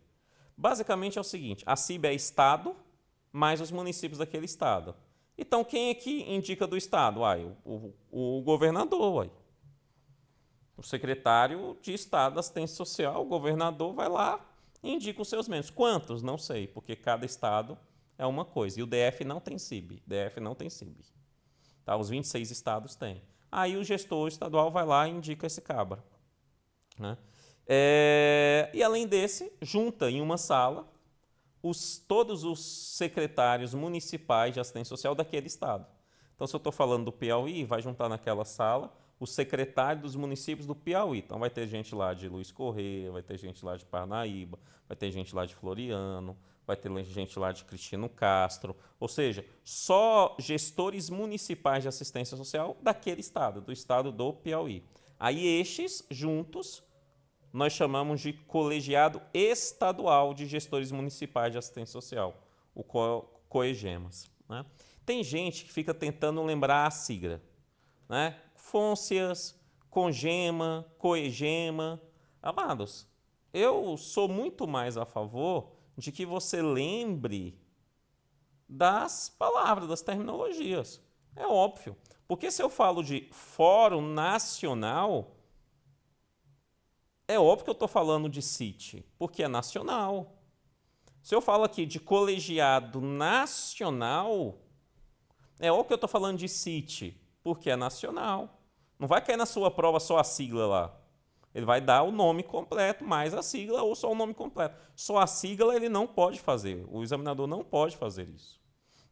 Basicamente é o seguinte, a CIB é Estado, mais os municípios daquele Estado. Então, quem é que indica do Estado? O governador. O secretário de Estado da Assistência Social, o governador, vai lá e indica os seus membros. Quantos? Não sei, porque cada Estado é uma coisa. E o DF não tem CIB. DF não tem CIB. Tá? Os 26 estados têm. Aí o gestor estadual vai lá e indica esse cabra. Né? E além desse, junta em uma sala todos os secretários municipais de assistência social daquele estado. Então, se eu estou falando do Piauí, vai juntar naquela sala o secretário dos municípios do Piauí. Então, vai ter gente lá de Luiz Correia, vai ter gente lá de Parnaíba, vai ter gente lá de Floriano, vai ter gente lá de Cristino Castro. Ou seja, só gestores municipais de assistência social daquele estado, do estado do Piauí. Aí, estes juntos, nós chamamos de Colegiado Estadual de Gestores Municipais de Assistência Social, o COEGEMAS. né? Tem gente que fica tentando lembrar a sigla, né? Fôncias, Congema, Coegema. Amados, eu sou muito mais a favor de que você lembre das palavras, das terminologias. É óbvio. Porque se eu falo de Fórum Nacional, é óbvio que eu estou falando de CIT, porque é nacional. Se eu falo aqui de colegiado nacional, é óbvio que eu estou falando de CIT, porque é nacional. Não vai cair na sua prova só a sigla lá. Ele vai dar o nome completo, mais a sigla ou só o nome completo. Só a sigla ele não pode fazer. O examinador não pode fazer isso,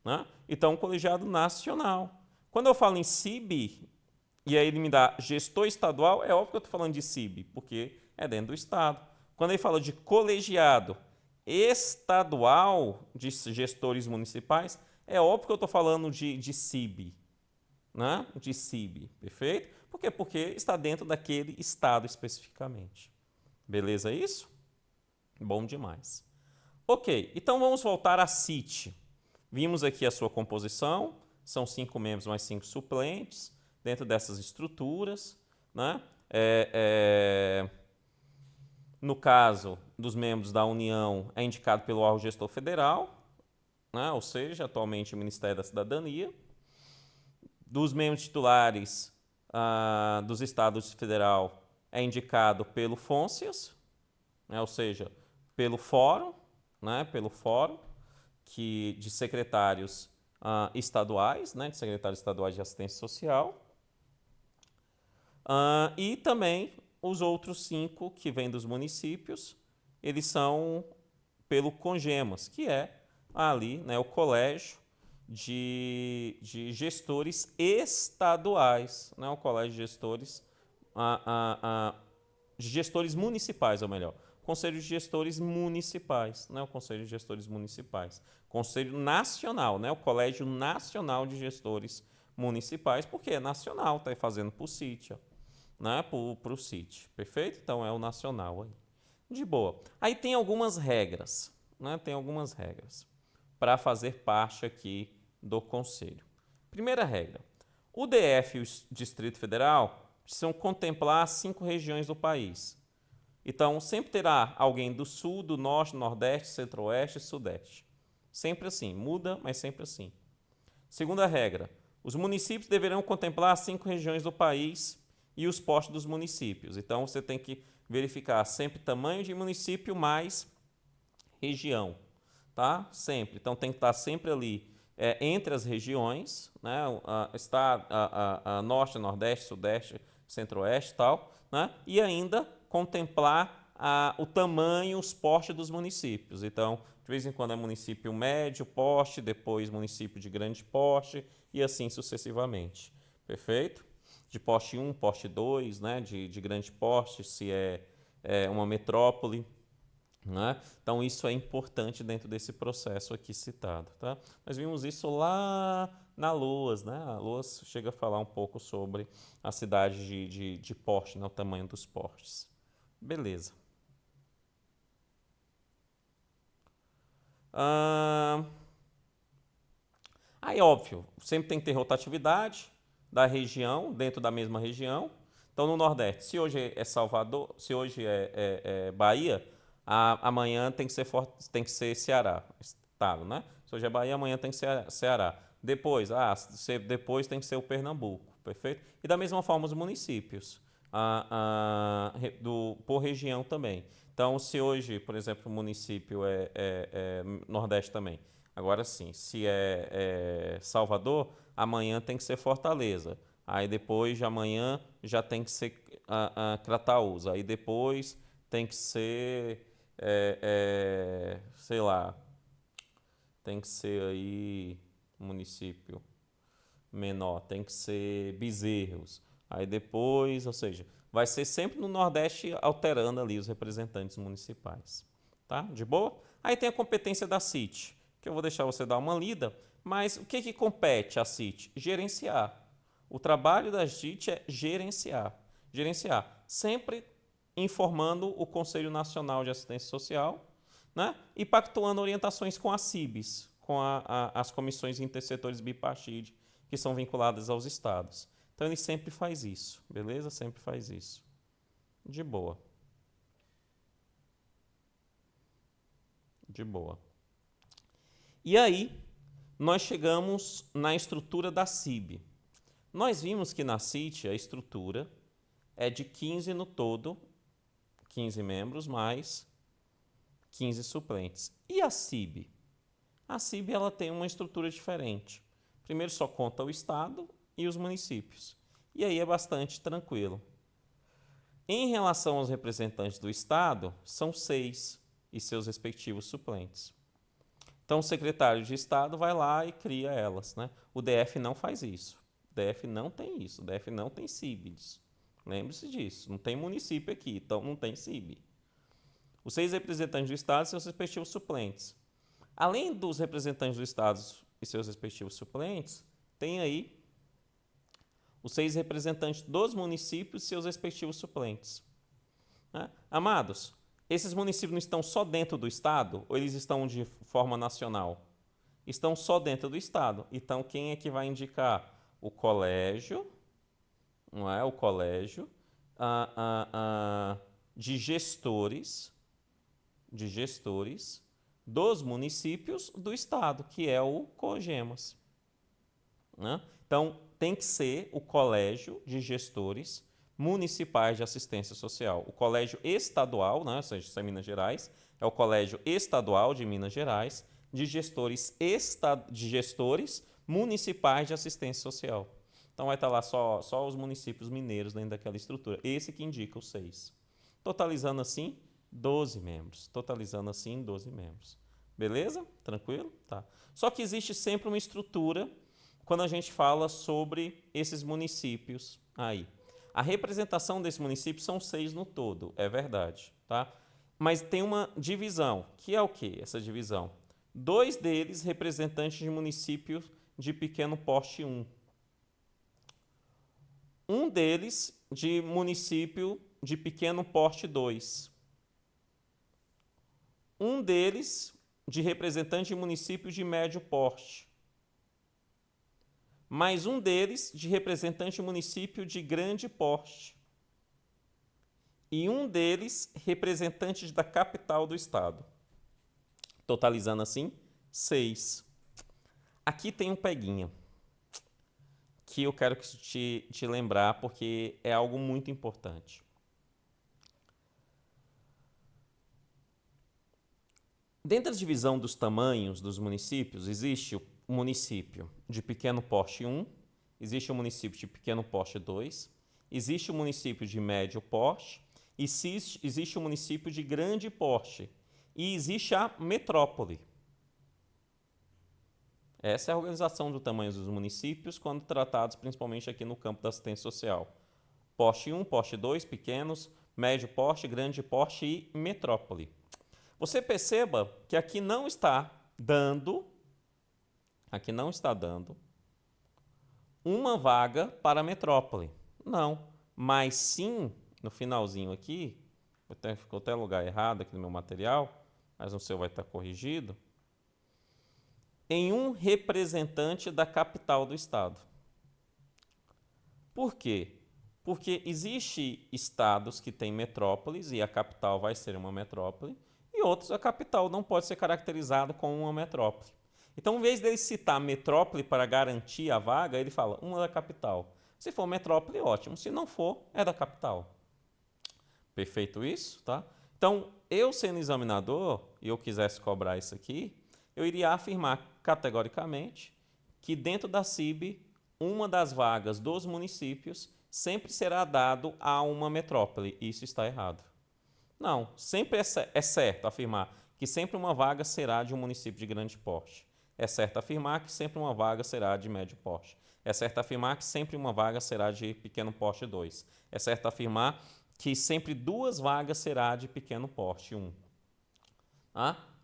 né? Então, colegiado nacional. Quando eu falo em CIB, e aí ele me dá gestor estadual, é óbvio que eu estou falando de CIB, porque é dentro do estado. Quando ele fala de colegiado estadual de gestores municipais, é óbvio que eu estou falando de CIB, né? De CIB, perfeito? Por quê? Porque está dentro daquele estado especificamente. Beleza isso? Bom demais. Ok, então vamos voltar à CIT. Vimos aqui a sua composição, são 5 membros mais 5 suplentes, dentro dessas estruturas, né? No caso dos membros da União, é indicado pelo órgão gestor federal, né? Ou seja, atualmente o Ministério da Cidadania. Dos membros titulares dos estados federal, é indicado pelo FONSEAS, né? Ou seja, pelo fórum, né? Pelo fórum de secretários estaduais, né? De secretários estaduais de assistência social. E também os outros 5 que vêm dos municípios, eles são pelo CONGEMAS, que é ali, né, o colégio de gestores estaduais, né, o colégio de gestores municipais, ou melhor, Conselho de Gestores Municipais, né, o Conselho de Gestores Municipais, Conselho Nacional, né, o Colégio Nacional de Gestores Municipais, porque é nacional, está fazendo para o CIT, né, para o CIT, perfeito? Então é o nacional aí. De boa. Aí tem algumas regras, né, tem algumas regras para fazer parte aqui do Conselho. Primeira regra, o DF e o Distrito Federal precisam contemplar 5 regiões do país. Então, sempre terá alguém do Sul, do Norte, Nordeste, Centro-Oeste e Sudeste. Sempre assim, muda, mas sempre assim. Segunda regra, os municípios deverão contemplar as 5 regiões do país e os postos dos municípios. Então, você tem que verificar sempre tamanho de município mais região, tá? Sempre. Então, tem que estar sempre ali entre as regiões, né? Está Norte, Nordeste, Sudeste, Centro-Oeste e tal, né? E ainda contemplar o tamanho, os portes dos municípios. Então, de vez em quando é município médio porte, depois município de grande porte e assim sucessivamente. Perfeito? De porte 1, porte 2, né? De grande porte, se é uma metrópole. Né? Então, isso é importante dentro desse processo aqui citado. Tá? Nós vimos isso lá na LOAS. Né? A LOAS chega a falar um pouco sobre a cidade de porte, né? O tamanho dos portes. Beleza. Aí, óbvio, sempre tem que ter rotatividade da região, dentro da mesma região. Então, no Nordeste, se hoje é Salvador, se hoje é Bahia, amanhã tem que ser Ceará, estado, né? Se hoje é Bahia, amanhã tem que ser Ceará. Depois, depois tem que ser o Pernambuco, perfeito? E da mesma forma os municípios, por região também. Então, se hoje, por exemplo, o município é Nordeste também, agora sim, se é Salvador, amanhã tem que ser Fortaleza. Aí depois de amanhã já tem que ser Crateús. Aí depois tem que ser, sei lá, tem que ser aí município menor, tem que ser Bezerros. Aí depois, ou seja, vai ser sempre no Nordeste alterando ali os representantes municipais. Tá? De boa? Aí tem a competência da CIT, que eu vou deixar você dar uma lida, mas o que compete à CIT? Gerenciar. O trabalho da CIT é gerenciar. Gerenciar, sempre informando o Conselho Nacional de Assistência Social, né? E pactuando orientações com as CIBs, com as comissões intersetores bipartite que são vinculadas aos estados. Então, ele sempre faz isso, beleza? Sempre faz isso. De boa. De boa. E aí, nós chegamos na estrutura da CIB. Nós vimos que na CIT a estrutura é de 15 no todo, 15 membros mais 15 suplentes. E a CIB? A CIB ela tem uma estrutura diferente. Primeiro só conta o Estado e os municípios. E aí é bastante tranquilo. Em relação aos representantes do Estado, são 6 e seus respectivos suplentes. Então, o secretário de Estado vai lá e cria elas, né? O DF não faz isso. O DF não tem isso. O DF não tem CIB. Lembre-se disso. Não tem município aqui, então não tem CIB. Os 6 representantes do Estado e seus respectivos suplentes. Além dos representantes do Estado e seus respectivos suplentes, tem aí os 6 representantes dos municípios e seus respectivos suplentes. Né? Amados, esses municípios não estão só dentro do Estado ou eles estão de forma nacional? Estão só dentro do Estado. Então, quem é que vai indicar? O colégio, não é? O colégio de gestores dos municípios do Estado, que é o COGEMAS. Né? Então, tem que ser o colégio de gestores municipais de assistência social. O colégio estadual, né, ou seja, isso é Minas Gerais, é o colégio estadual de Minas Gerais de gestores municipais de assistência social. Então vai estar lá só os municípios mineiros dentro daquela estrutura. Esse que indica os 6. Totalizando assim 12 membros. Totalizando assim 12 membros. Beleza? Tranquilo? Tá. Só que existe sempre uma estrutura quando a gente fala sobre esses municípios aí. A representação desses municípios são 6 no todo, é verdade, tá? Mas tem uma divisão, que é o quê? Essa divisão? 2 deles representantes de municípios de pequeno porte 1. Um deles de município de pequeno porte 2. Um deles de representante de município de médio porte. Mais um deles de representante de município de grande porte. E um deles representante da capital do estado. Totalizando assim, 6. Aqui tem um peguinha que eu quero te lembrar porque é algo muito importante. Dentro da divisão dos tamanhos dos municípios, existe o município de pequeno porte 1, existe o município de pequeno porte 2, existe o município de médio porte, existe o município de grande porte e existe a metrópole. Essa é a organização do tamanho dos municípios quando tratados principalmente aqui no campo da assistência social. Porte 1, porte 2, pequenos, médio porte, grande porte e metrópole. Você perceba que aqui não está dando uma vaga para a metrópole. Não, mas sim, no finalzinho aqui, ficou até lugar errado aqui no meu material, mas no seu vai estar corrigido, em um representante da capital do estado. Por quê? Porque existem estados que têm metrópoles e a capital vai ser uma metrópole, e outros a capital não pode ser caracterizada como uma metrópole. Então, em vez dele citar metrópole para garantir a vaga, ele fala uma da capital. Se for metrópole, ótimo. Se não for, é da capital. Perfeito isso, tá? Então, eu sendo examinador e eu quisesse cobrar isso aqui, eu iria afirmar categoricamente que dentro da CIB, uma das vagas dos municípios sempre será dado a uma metrópole. Isso está errado. Não, sempre é certo afirmar que sempre uma vaga será de um município de grande porte. É certo afirmar que sempre uma vaga será de médio porte. É certo afirmar que sempre uma vaga será de pequeno porte 2. É certo afirmar que sempre 2 vagas será de pequeno porte 1.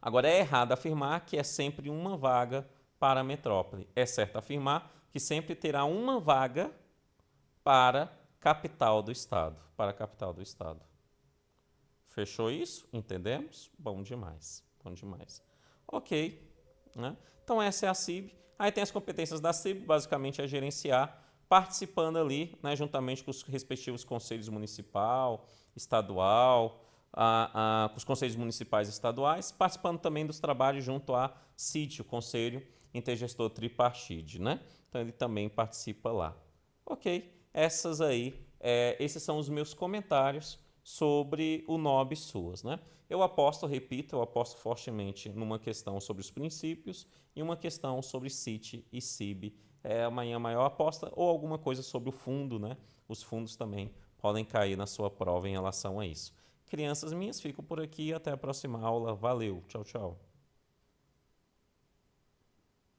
Agora, é errado afirmar que é sempre uma vaga para a metrópole. É certo afirmar que sempre terá uma vaga para a capital do estado. Fechou isso? Entendemos? Bom demais. Ok. né? Então essa é a CIB. Aí tem as competências da CIB, basicamente é gerenciar, participando ali, né, juntamente com os respectivos conselhos municipal, estadual, com os conselhos municipais e estaduais, participando também dos trabalhos junto à CIT, o Conselho Intergestor Tripartite, né? Então ele também participa lá. Ok, esses são os meus comentários sobre o NOB SUAS, né? Eu aposto fortemente numa questão sobre os princípios e uma questão sobre CIT e CIB. É a minha maior aposta, ou alguma coisa sobre o fundo, né? Os fundos também podem cair na sua prova em relação a isso. Crianças minhas, fico por aqui. Até a próxima aula. Valeu. Tchau, tchau.